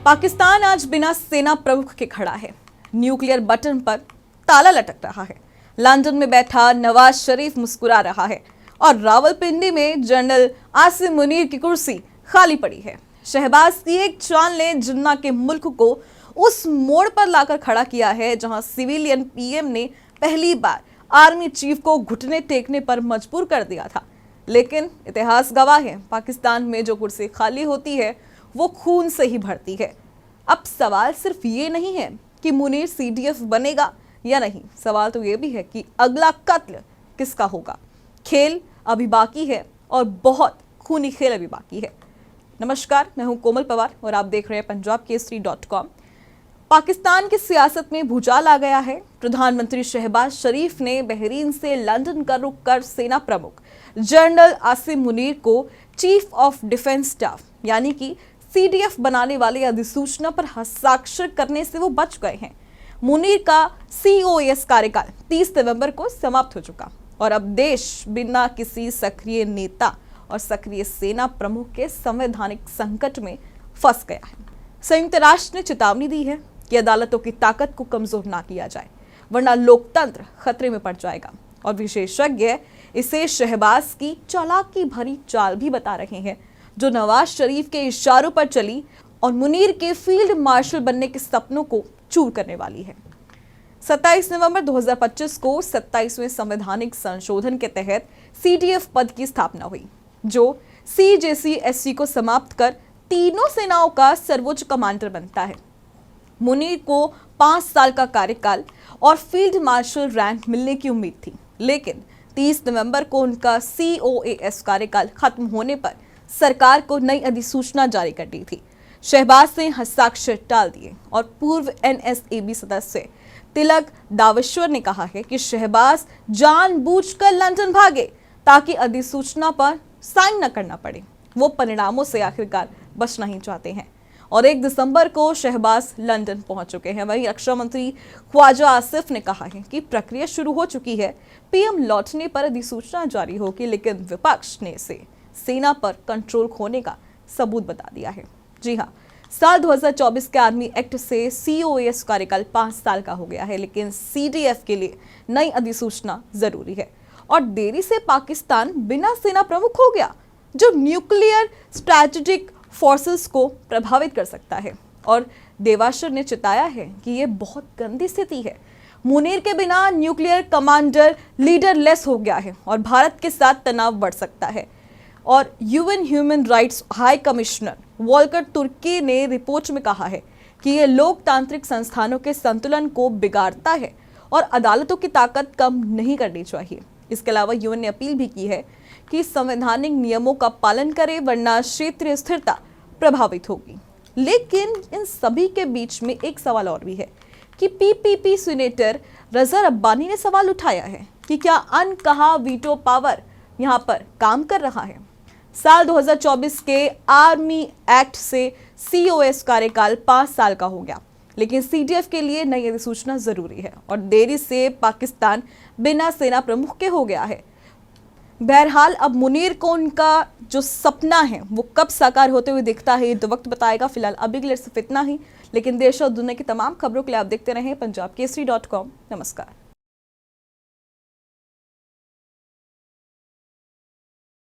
पाकिस्तान आज बिना सेना प्रमुख के खड़ा है। न्यूक्लियर बटन पर ताला लटक रहा है। लंदन में बैठा नवाज शरीफ मुस्कुरा रहा है और रावलपिंडी में जनरल आसिम मुनीर की कुर्सी खाली पड़ी है। शहबाज की एक चाल ने जिन्ना के मुल्क को उस मोड़ पर लाकर खड़ा किया है जहां सिविलियन पीएम ने पहली बार आर्मी चीफ को घुटने टेकने पर मजबूर कर दिया था। लेकिन इतिहास गवाह है, पाकिस्तान में जो कुर्सी खाली होती है वो खून से ही भरती है। अब सवाल सिर्फ ये नहीं है कि मुनीर सीडीएफ बनेगा या नहीं, सवाल तो ये भी है कि अगला कत्ल किसका होगा। खेल अभी बाकी है और बहुत खूनी खेल अभी बाकी है। नमस्कार, मैं हूं कोमल पवार और आप देख रहे हैं पंजाबकेसरी.com। पाकिस्तान की सियासत में भूचाल आ गया है। प्रधानमंत्री शहबाज शरीफ ने बहरीन से लंदन का रुख कर सेना प्रमुख जनरल आसिम मुनीर को चीफ ऑफ डिफेंस स्टाफ यानी कि सीडीएफ बनाने वाली अधिसूचना पर हस्ताक्षर करने से वो बच गए हैं। मुनीर का सीओएस कार्यकाल 30 नवंबर को समाप्त हो चुका और अब देश बिना किसी सक्रिय नेता और सक्रिय सेना प्रमुख के संवैधानिक संकट में फंस गया है। संयुक्त राष्ट्र ने चेतावनी दी है कि अदालतों की ताकत को कमजोर ना किया जाए, वरना लोकतंत्र खतरे में पड़ जाएगा। और विशेषज्ञ इसे शहबाज की चालाकी भरी चाल भी बता रहे हैं, जो नवाज शरीफ के इशारों पर चली और मुनीर के फील्ड मार्शल बनने के सपनों को चूर करने वाली है। 27 नवंबर 2025 को 27वें संवैधानिक संशोधन के तहत सीडीएफ पद की स्थापना हुई, जो सीजेसीएससी को समाप्त कर तीनों सेनाओं का सर्वोच्च कमांडर बनता है। मुनीर को 5 साल का कार्यकाल और फील्ड मार्शल रैंक मिलने की उम्मीद थी, लेकिन 30 नवंबर को उनका सीओएस कार्यकाल खत्म होने पर सरकार को नई अधिसूचना जारी कर दी थी। शहबाज ने हस्ताक्षर टाल दिए और पूर्व एनएसएबी सदस्य तिलक दावेश्वर ने कहा है कि शहबाज जानबूझकर लंदन भागे ताकि अधिसूचना पर साइन न करना पड़े। वो परिणामों से आखिरकार बचना ही चाहते हैं और 1 दिसंबर को शहबाज लंदन पहुंच चुके हैं। वहीं रक्षा मंत्री ख्वाजा आसिफ ने कहा है कि प्रक्रिया शुरू हो चुकी है, पीएम लौटने पर अधिसूचना जारी होगी, लेकिन विपक्ष ने इसे सेना पर कंट्रोल खोने का सबूत बता दिया है। जी हाँ, साल 2024 के आर्मी एक्ट से सीओएस कार्यकाल 5 साल का हो गया है, लेकिन सीडीएफ के लिए नई अधिसूचना जरूरी है और देरी से पाकिस्तान बिना सेना प्रमुख हो गया, जो न्यूक्लियर स्ट्रैटेजिक फोर्सेस को प्रभावित कर सकता है। और देवाशर ने चिताया है कि यह बहुत गंदी स्थिति है। मुनीर के बिना न्यूक्लियर कमांडर लीडरलेस हो गया है और भारत के साथ तनाव बढ़ सकता है। और UN human rights high commissioner Volker Turk ने रिपोर्ट में कहा है कि यह लोकतांत्रिक संस्थानों के संतुलन को बिगाड़ता है और अदालतों की ताकत कम नहीं करनी चाहिए। इसके अलावा यूएन ने अपील भी की है कि संवैधानिक नियमों का पालन करें, वरना क्षेत्रीय स्थिरता प्रभावित होगी। लेकिन इन सभी के बीच में एक सवाल और भी है कि पीपीपी सीनेटर रजा रब्बानी ने सवाल उठाया है कि क्या अनकहा वीटो पावर यहां पर काम कर रहा है। साल 2024 के आर्मी एक्ट से सीओएस कार्यकाल 5 साल का हो गया, लेकिन सीडीएफ के लिए नई अधिसूचना जरूरी है और देरी से पाकिस्तान बिना सेना प्रमुख के हो गया है। बहरहाल अब मुनीर को उनका जो सपना है वो कब साकार होते हुए दिखता है, ये तो वक्त बताएगा। फिलहाल अभी के लिए सिर्फ इतना ही, लेकिन देश और दुनिया की तमाम खबरों के लिए आप देखते रहें पंजाबकेसरी.com। नमस्कार।